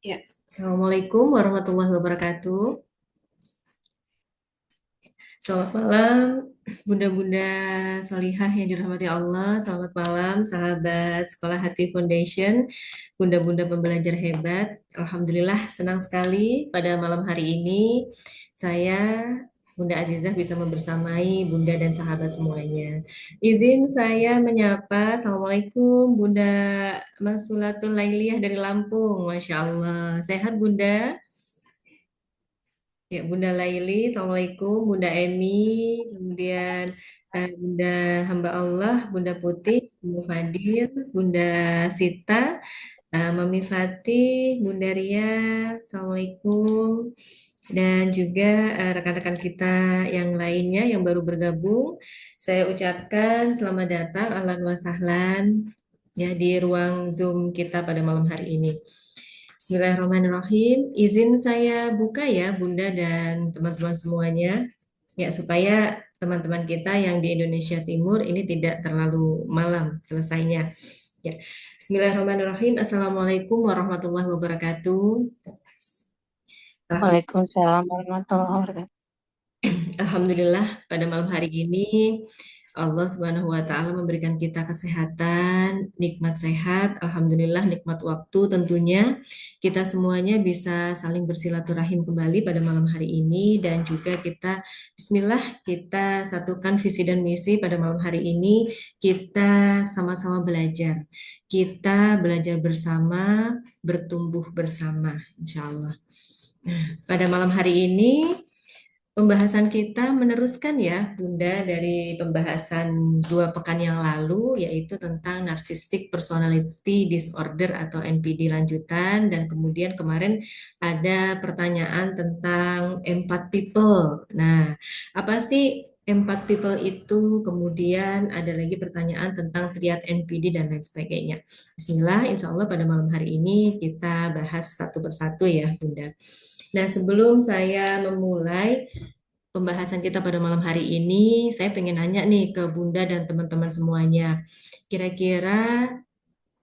Ya, Assalamualaikum warahmatullahi wabarakatuh. Selamat malam, Bunda-Bunda Solihah yang dirahmati Allah. Selamat malam, sahabat Sekolah Hati Foundation, Bunda-Bunda pembelajar hebat. Alhamdulillah, senang sekali pada malam hari ini saya, Bunda Azizah, bisa membersamai Bunda dan sahabat semuanya. Izin saya menyapa, Assalamualaikum, Bunda Masulatul Lailiyah dari Lampung. Masya Allah, sehat Bunda? Ya, Bunda Laili, Assalamualaikum, Bunda Emi, kemudian Bunda Hamba Allah, Bunda Putih, Bunda Fadil, Bunda Sita, Mami Fatih, Bunda Ria, Assalamualaikum, dan juga rekan-rekan kita yang lainnya yang baru bergabung, saya ucapkan selamat datang, ahlan wa sahlan, ya di ruang Zoom kita pada malam hari ini. Bismillahirrahmanirrahim. Izin saya buka ya, Bunda dan teman-teman semuanya, ya supaya teman-teman kita yang di Indonesia Timur ini tidak terlalu malam selesainya. Ya. Bismillahirrahmanirrahim. Assalamualaikum warahmatullahi wabarakatuh. Waalaikumsalam warahmatullahi wabarakatuh. Alhamdulillah pada malam hari ini Allah Subhanahu wa taala memberikan kita kesehatan, nikmat sehat, alhamdulillah nikmat waktu tentunya. Kita semuanya bisa saling bersilaturahim kembali pada malam hari ini dan juga kita bismillah kita satukan visi dan misi pada malam hari ini. Kita sama-sama belajar. Kita belajar bersama, bertumbuh bersama, insya Allah. Nah, pada malam hari ini pembahasan kita meneruskan ya, Bunda, dari pembahasan 2 pekan yang lalu, yaitu tentang Narcissistic Personality Disorder atau NPD lanjutan, dan kemudian kemarin ada pertanyaan tentang empat people. Nah, apa sih empat people itu? Kemudian ada lagi pertanyaan tentang triad NPD dan lain sebagainya. Bismillah, insya Allah pada malam hari ini kita bahas satu persatu ya, Bunda. Nah, sebelum saya memulai pembahasan kita pada malam hari ini, saya pengen nanya nih ke Bunda dan teman-teman semuanya. Kira-kira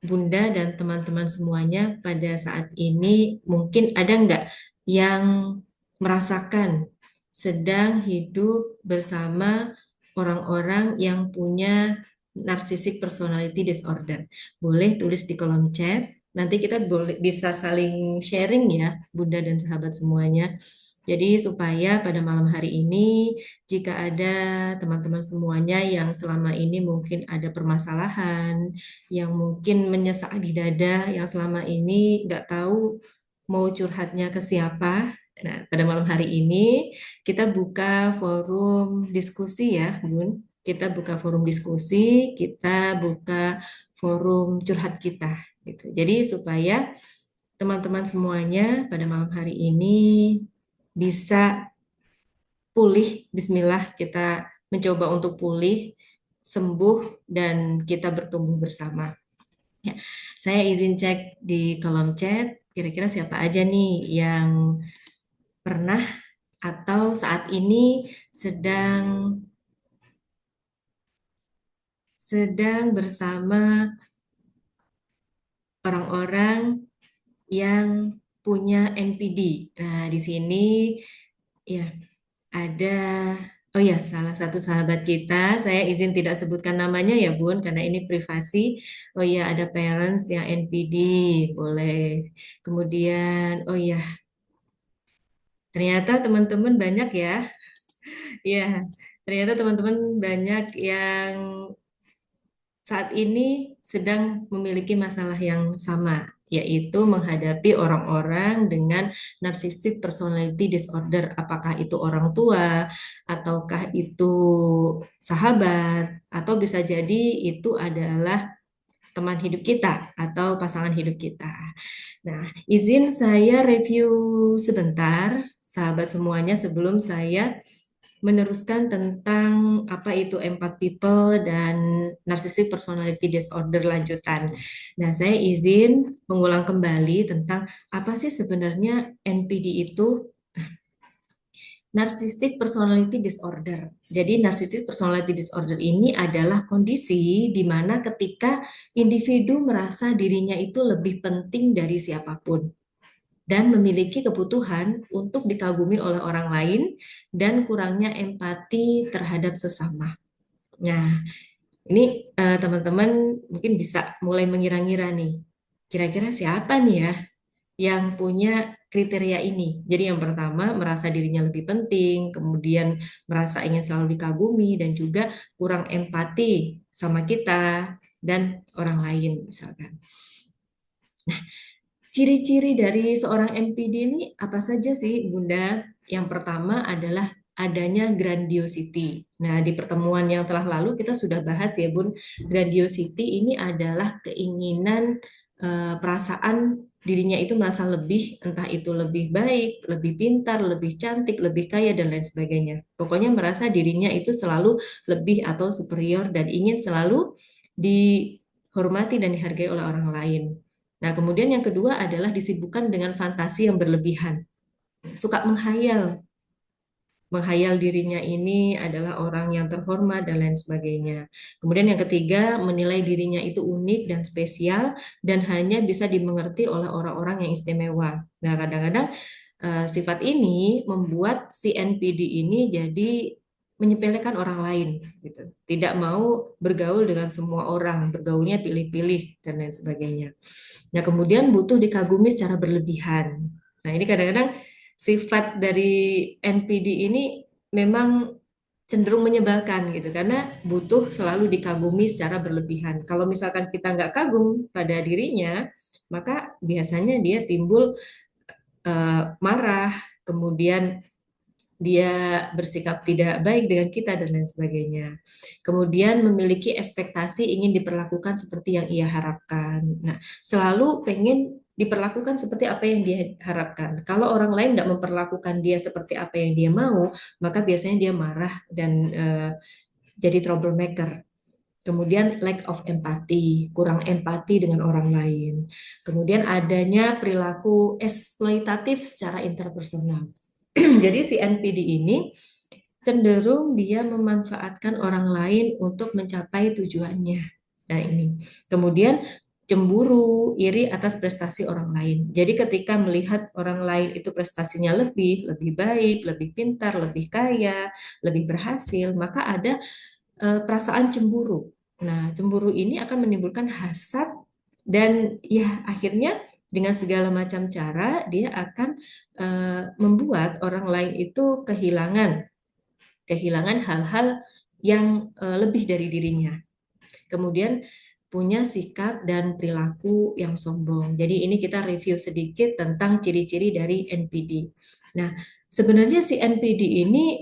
Bunda dan teman-teman semuanya pada saat ini mungkin ada nggak yang merasakan sedang hidup bersama orang-orang yang punya narcissistic personality disorder? Boleh tulis di kolom chat. Nanti kita boleh bisa saling sharing ya, Bunda dan sahabat semuanya. Jadi supaya pada malam hari ini jika ada teman-teman semuanya yang selama ini mungkin ada permasalahan, yang mungkin menyesak di dada, yang selama ini nggak tahu mau curhatnya ke siapa. Nah, pada malam hari ini kita buka forum diskusi ya, Bun. Kita buka forum diskusi, kita buka forum curhat kita, gitu. Jadi supaya teman-teman semuanya pada malam hari ini bisa pulih. Bismillah, kita mencoba untuk pulih, sembuh, dan kita bertumbuh bersama. Ya, saya izin cek di kolom chat, kira-kira siapa aja nih yang pernah atau saat ini sedang sedang bersama orang-orang yang punya NPD. Nah, di sini ya ada, oh ya, salah satu sahabat kita, saya izin tidak sebutkan namanya ya Bun, karena ini privasi. Oh ya, ada parents yang NPD, boleh. Kemudian, oh ya, ternyata teman-teman banyak ya. Iya, ternyata teman-teman banyak yang saat ini sedang memiliki masalah yang sama, yaitu menghadapi orang-orang dengan narcissistic personality disorder. Apakah itu orang tua, ataukah itu sahabat, atau bisa jadi itu adalah teman hidup kita atau pasangan hidup kita. Nah, izin saya review sebentar, sahabat semuanya, sebelum saya meneruskan tentang apa itu empat people dan narcissistic personality disorder lanjutan. Nah, saya izin mengulang kembali tentang apa sih sebenarnya NPD itu. Narcissistic personality disorder. Jadi narcissistic personality disorder ini adalah kondisi di mana ketika individu merasa dirinya itu lebih penting dari siapapun dan memiliki kebutuhan untuk dikagumi oleh orang lain dan kurangnya empati terhadap sesama. Nah, ini teman-teman mungkin bisa mulai mengira-ngira nih. Kira-kira siapa nih ya yang punya kriteria ini? Jadi yang pertama merasa dirinya lebih penting, kemudian merasa ingin selalu dikagumi dan juga kurang empati sama kita dan orang lain misalkan. Ciri-ciri dari seorang NPD ini apa saja sih, Bunda? Yang pertama adalah adanya grandiosity. Nah, di pertemuan yang telah lalu kita sudah bahas ya, Bun. Grandiosity ini adalah keinginan, perasaan dirinya itu merasa lebih, entah itu lebih baik, lebih pintar, lebih cantik, lebih kaya, dan lain sebagainya. Pokoknya merasa dirinya itu selalu lebih atau superior dan ingin selalu dihormati dan dihargai oleh orang lain. Nah, kemudian yang kedua adalah disibukkan dengan fantasi yang berlebihan. Suka menghayal, menghayal dirinya ini adalah orang yang terhormat dan lain sebagainya. Kemudian yang ketiga, menilai dirinya itu unik dan spesial dan hanya bisa dimengerti oleh orang-orang yang istimewa. Nah, kadang-kadang sifat ini membuat si NPD ini jadi menyepelekan orang lain gitu. Tidak mau bergaul dengan semua orang, bergaulnya pilih-pilih dan lain sebagainya. Nah, kemudian butuh dikagumi secara berlebihan. Nah, ini kadang-kadang sifat dari NPD ini memang cenderung menyebalkan gitu karena butuh selalu dikagumi secara berlebihan. Kalau misalkan kita nggak kagum pada dirinya, maka biasanya dia timbul marah, kemudian dia bersikap tidak baik dengan kita dan lain sebagainya. Kemudian memiliki ekspektasi ingin diperlakukan seperti yang ia harapkan. Nah, selalu pengen diperlakukan seperti apa yang dia harapkan. Kalau orang lain nggak memperlakukan dia seperti apa yang dia mau, maka biasanya dia marah dan jadi troublemaker. Kemudian lack of empathy, kurang empati dengan orang lain. Kemudian adanya perilaku eksploitatif secara interpersonal. Jadi si NPD ini cenderung dia memanfaatkan orang lain untuk mencapai tujuannya. Nah ini. Kemudian cemburu, iri atas prestasi orang lain. Jadi ketika melihat orang lain itu prestasinya lebih baik, lebih pintar, lebih kaya, lebih berhasil, maka ada perasaan cemburu. Nah, cemburu ini akan menimbulkan hasad dan ya akhirnya dengan segala macam cara dia akan membuat orang lain itu kehilangan hal-hal yang lebih dari dirinya. Kemudian punya sikap dan perilaku yang sombong. Jadi ini kita review sedikit tentang ciri-ciri dari NPD. Nah, sebenarnya si NPD ini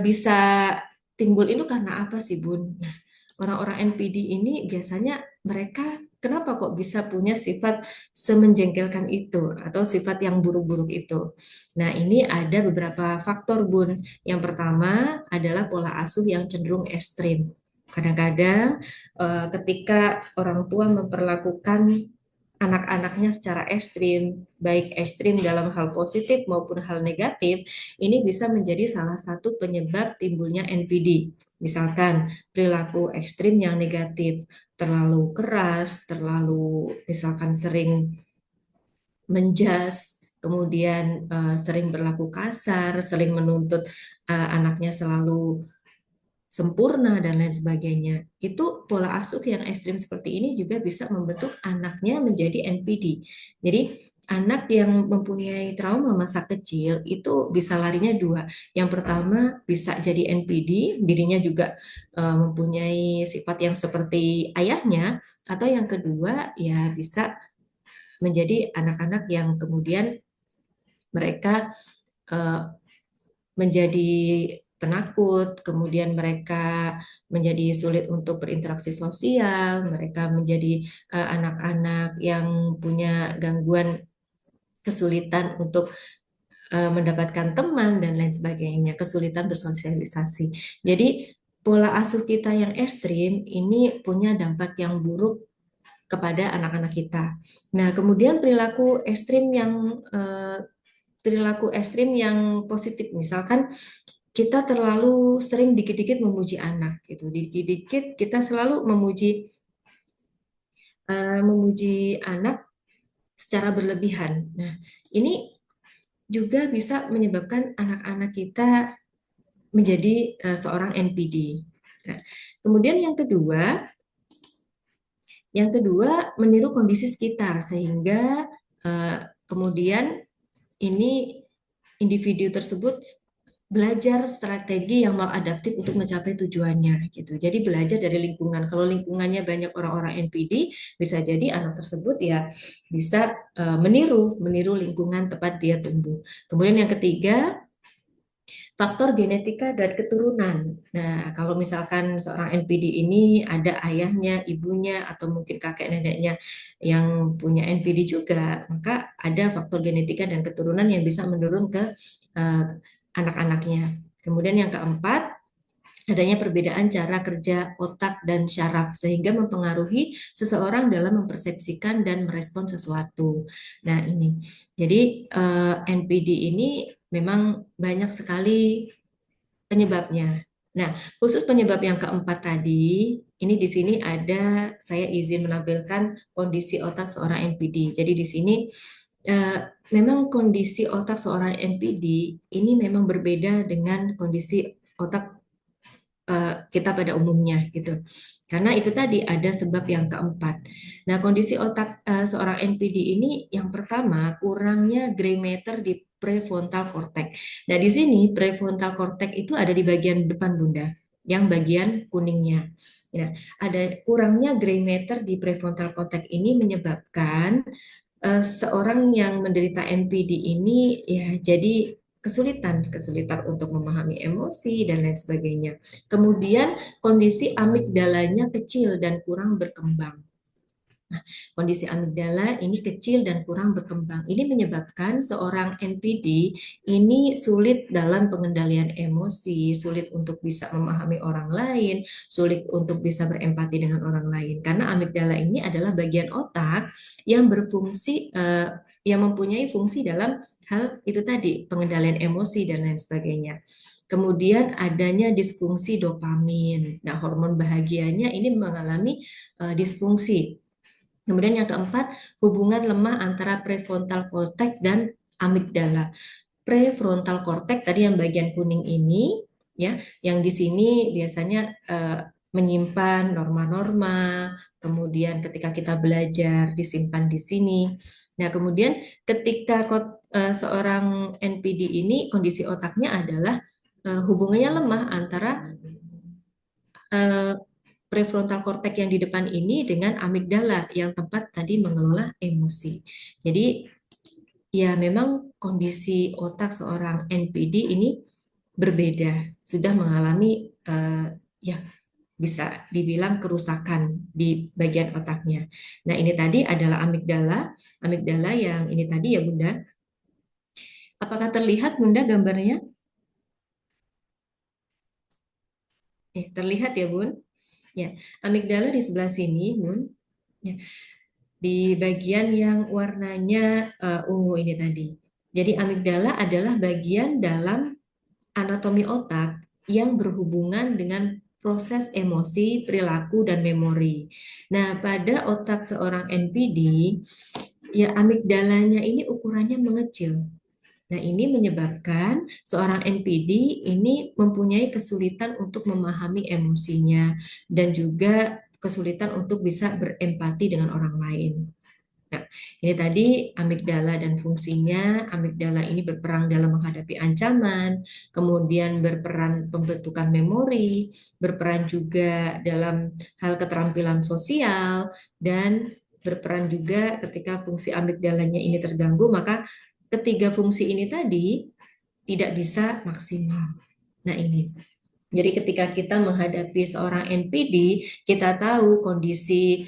bisa timbul itu karena apa sih, Bun? Nah, orang-orang NPD ini biasanya mereka kenapa kok bisa punya sifat semenjengkelkan itu atau sifat yang buruk-buruk itu? Nah, ini ada beberapa faktor, Bun. Yang pertama adalah pola asuh yang cenderung ekstrim. Kadang-kadang ketika orang tua memperlakukan anak-anaknya secara ekstrim, baik ekstrim dalam hal positif maupun hal negatif, ini bisa menjadi salah satu penyebab timbulnya NPD. Misalkan perilaku ekstrim yang negatif, terlalu keras, terlalu misalkan sering menjas, kemudian sering berlaku kasar, sering menuntut anaknya selalu sempurna dan lain sebagainya. Itu pola asuh yang ekstrim seperti ini juga bisa membentuk anaknya menjadi NPD. Jadi anak yang mempunyai trauma masa kecil itu bisa larinya dua. Yang pertama bisa jadi NPD, dirinya juga mempunyai sifat yang seperti ayahnya, atau yang kedua ya bisa menjadi anak-anak yang kemudian mereka eh, menjadi penakut, kemudian mereka menjadi sulit untuk berinteraksi sosial, mereka menjadi anak-anak yang punya gangguan kesulitan untuk mendapatkan teman dan lain sebagainya, kesulitan bersosialisasi. Jadi pola asuh kita yang ekstrim ini punya dampak yang buruk kepada anak-anak kita. Nah, kemudian perilaku ekstrim yang perilaku ekstrim yang positif. Misalkan kita terlalu sering dikit-dikit memuji anak gitu, dikit-dikit kita selalu memuji anak secara berlebihan. Nah, ini juga bisa menyebabkan anak-anak kita menjadi seorang NPD. Nah, kemudian yang kedua meniru kondisi sekitar sehingga eh, kemudian ini individu tersebut belajar strategi yang maladaptif untuk mencapai tujuannya gitu. Jadi belajar dari lingkungan. Kalau lingkungannya banyak orang-orang NPD, bisa jadi anak tersebut ya bisa meniru lingkungan tempat dia tumbuh. Kemudian yang ketiga, faktor genetika dan keturunan. Nah, kalau misalkan seorang NPD ini ada ayahnya, ibunya, atau mungkin kakek neneknya yang punya NPD juga, maka ada faktor genetika dan keturunan yang bisa menurun ke eh, anak-anaknya. Kemudian yang keempat, adanya perbedaan cara kerja otak dan syaraf sehingga mempengaruhi seseorang dalam mempersepsikan dan merespon sesuatu. Nah, ini. Jadi NPD ini memang banyak sekali penyebabnya. Nah, khusus penyebab yang keempat tadi, ini di sini ada saya izin menampilkan kondisi otak seorang NPD. Jadi di sini eh, memang kondisi otak seorang NPD ini memang berbeda dengan kondisi otak kita pada umumnya gitu. Karena itu tadi ada sebab yang keempat. Nah, kondisi otak seorang NPD ini yang pertama kurangnya gray matter di prefrontal cortex. Nah, di sini prefrontal cortex itu ada di bagian depan Bunda, yang bagian kuningnya. Ya, ada kurangnya gray matter di prefrontal cortex ini menyebabkan seorang yang menderita NPD ini ya jadi kesulitan untuk memahami emosi dan lain sebagainya. Kemudian kondisi amigdalanya kecil dan kurang berkembang. Nah, kondisi amigdala ini kecil dan kurang berkembang. Ini menyebabkan seorang NPD ini sulit dalam pengendalian emosi, sulit untuk bisa memahami orang lain, sulit untuk bisa berempati dengan orang lain. Karena amigdala ini adalah bagian otak yang berfungsi yang mempunyai fungsi dalam hal itu tadi, pengendalian emosi dan lain sebagainya. Kemudian adanya disfungsi dopamin. Nah, hormon bahagianya ini mengalami disfungsi. Kemudian yang keempat, hubungan lemah antara prefrontal cortex dan amigdala. Prefrontal cortex tadi yang bagian kuning ini, ya, yang di sini biasanya menyimpan norma-norma, kemudian ketika kita belajar disimpan di sini. Nah, kemudian ketika seorang NPD ini kondisi otaknya adalah hubungannya lemah antara eh, prefrontal cortex yang di depan ini dengan amigdala yang tempat tadi mengelola emosi. Jadi ya memang kondisi otak seorang NPD ini berbeda, sudah mengalami ya bisa dibilang kerusakan di bagian otaknya. Nah, ini tadi adalah amigdala, amigdala yang ini tadi ya Bunda. Apakah terlihat Bunda gambarnya? Terlihat ya Bun? Ya, amigdala di sebelah sini Bun. Ya, di bagian yang warnanya ungu ini tadi. Jadi amigdala adalah bagian dalam anatomi otak yang berhubungan dengan proses emosi, perilaku, dan memori. Nah, pada otak seorang NPD, ya amigdalanya ini ukurannya mengecil. Nah, ini menyebabkan seorang NPD ini mempunyai kesulitan untuk memahami emosinya dan juga kesulitan untuk bisa berempati dengan orang lain. Nah, ini tadi amigdala dan fungsinya. Amigdala ini berperan dalam menghadapi ancaman, kemudian berperan pembentukan memori, berperan juga dalam hal keterampilan sosial, dan berperan juga ketika fungsi amigdalanya ini terganggu, maka ketiga fungsi ini tadi tidak bisa maksimal. Nah, ini. Jadi ketika kita menghadapi seorang NPD, kita tahu kondisi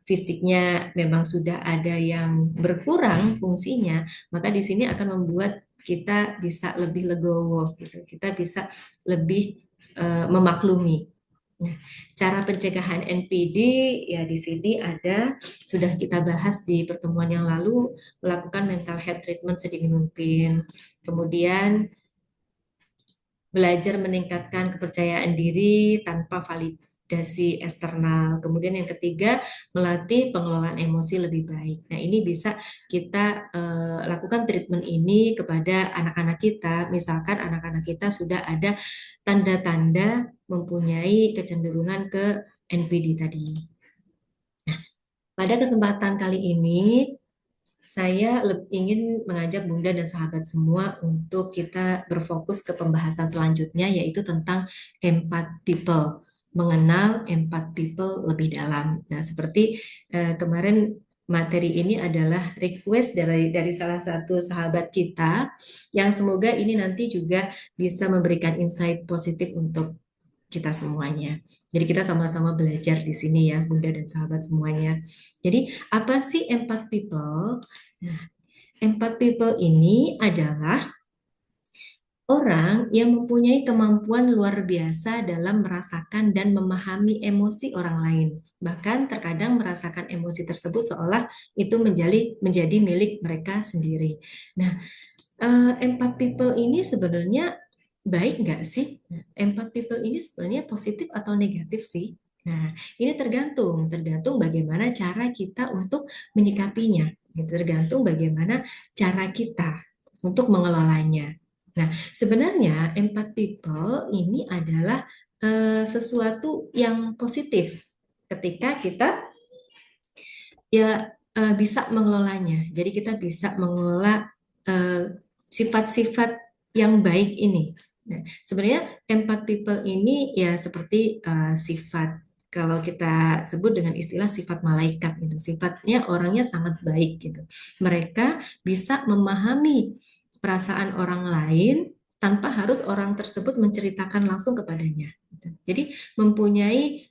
fisiknya memang sudah ada yang berkurang fungsinya, maka di sini akan membuat kita bisa lebih legowo gitu. Kita bisa lebih memaklumi. Nah, cara pencegahan NPD ya di sini ada sudah kita bahas di pertemuan yang lalu, melakukan mental health treatment sedini mungkin. Kemudian belajar meningkatkan kepercayaan diri tanpa validasi eksternal. Kemudian yang ketiga, melatih pengelolaan emosi lebih baik. Nah, ini bisa kita lakukan treatment ini kepada anak-anak kita. Misalkan anak-anak kita sudah ada tanda-tanda mempunyai kecenderungan ke NPD tadi. Pada kesempatan kali ini, saya ingin mengajak Bunda dan sahabat semua untuk kita berfokus ke pembahasan selanjutnya, yaitu tentang empat people, mengenal empat people lebih dalam. Nah, seperti kemarin materi ini adalah request dari salah satu sahabat kita, yang semoga ini nanti juga bisa memberikan insight positif untuk kita semuanya. Jadi kita sama-sama belajar di sini ya, Bunda dan sahabat semuanya. Jadi apa sih empat people? Nah, empat people ini adalah orang yang mempunyai kemampuan luar biasa dalam merasakan dan memahami emosi orang lain. Bahkan terkadang merasakan emosi tersebut seolah itu menjadi milik mereka sendiri. Nah, empat people ini sebenarnya baik nggak sih? Empat people ini sebenarnya positif atau negatif sih? Nah, ini tergantung bagaimana cara kita untuk menyikapinya. Tergantung bagaimana cara kita untuk mengelolanya. Nah, sebenarnya empat people ini adalah sesuatu yang positif ketika kita ya bisa mengelolanya. Jadi kita bisa mengelola sifat-sifat yang baik ini. Nah, sebenarnya empat people ini ya seperti sifat kalau kita sebut dengan istilah sifat malaikat gitu. Sifatnya orangnya sangat baik gitu. Mereka bisa memahami perasaan orang lain tanpa harus orang tersebut menceritakan langsung kepadanya. Gitu. Jadi mempunyai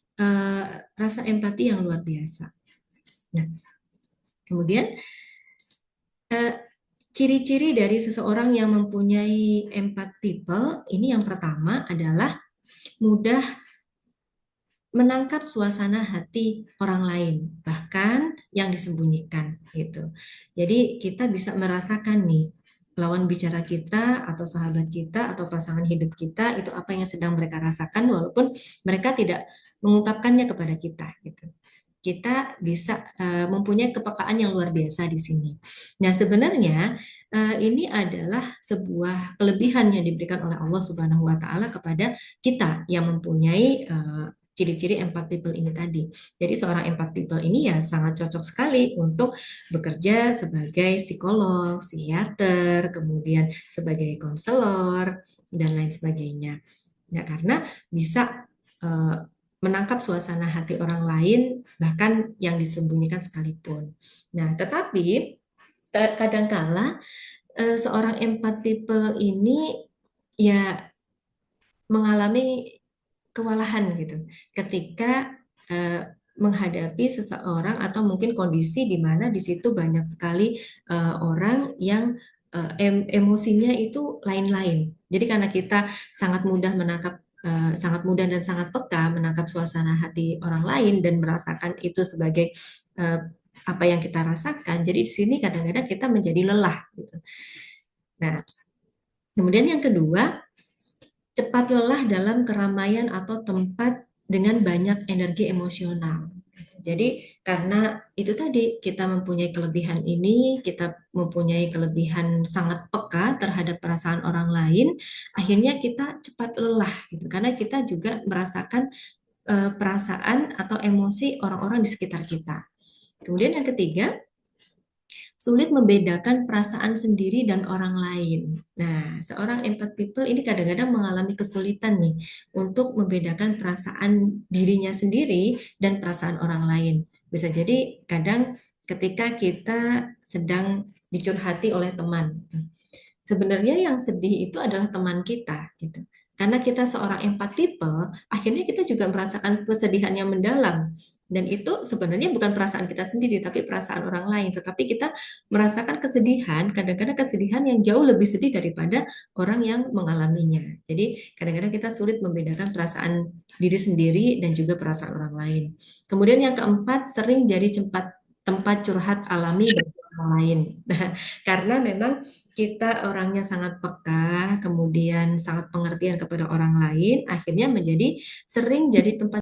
rasa empati yang luar biasa. Nah, kemudian eh, ciri-ciri dari seseorang yang mempunyai empat people ini yang pertama adalah mudah menangkap suasana hati orang lain, bahkan yang disembunyikan gitu. Jadi kita bisa merasakan nih lawan bicara kita atau sahabat kita atau pasangan hidup kita itu apa yang sedang mereka rasakan walaupun mereka tidak mengungkapkannya kepada kita gitu. Kita bisa mempunyai kepekaan yang luar biasa di sini. Nah, sebenarnya ini adalah sebuah kelebihan yang diberikan oleh Allah Subhanahu wa taala kepada kita yang mempunyai ciri-ciri empat people ini tadi. Jadi seorang empat people ini ya sangat cocok sekali untuk bekerja sebagai psikolog, psikiater, kemudian sebagai konselor dan lain sebagainya. Ya, karena bisa menangkap suasana hati orang lain, bahkan yang disembunyikan sekalipun. Nah, tetapi kadangkala seorang empat people ini ya mengalami kewalahan gitu ketika menghadapi seseorang atau mungkin kondisi di mana di situ banyak sekali orang yang emosinya itu lain-lain. Jadi karena kita sangat mudah menangkap sangat mudah dan sangat peka menangkap suasana hati orang lain dan merasakan itu sebagai uh, apa yang kita rasakan. Jadi di sini kadang-kadang kita menjadi lelah gitu. Nah, kemudian yang kedua, cepat lelah dalam keramaian atau tempat dengan banyak energi emosional. Jadi karena itu tadi kita mempunyai kelebihan ini, kita mempunyai kelebihan sangat peka terhadap perasaan orang lain, akhirnya kita cepat lelah gitu. Karena kita juga merasakan perasaan atau emosi orang-orang di sekitar kita. Kemudian yang ketiga, sulit membedakan perasaan sendiri dan orang lain. Nah, seorang empath people ini kadang-kadang mengalami kesulitan nih untuk membedakan perasaan dirinya sendiri dan perasaan orang lain. Bisa jadi kadang ketika kita sedang dicurhati oleh teman, sebenarnya yang sedih itu adalah teman kita gitu. Karena kita seorang empat people, akhirnya kita juga merasakan kesedihan yang mendalam. Dan itu sebenarnya bukan perasaan kita sendiri, tapi perasaan orang lain. Tetapi kita merasakan kesedihan, kadang-kadang kesedihan yang jauh lebih sedih daripada orang yang mengalaminya. Jadi kadang-kadang kita sulit membedakan perasaan diri sendiri dan juga perasaan orang lain. Kemudian yang keempat, sering jadi tempat curhat alami bagi orang lain. Nah, karena memang kita orangnya sangat peka, kemudian sangat pengertian kepada orang lain, akhirnya menjadi sering jadi tempat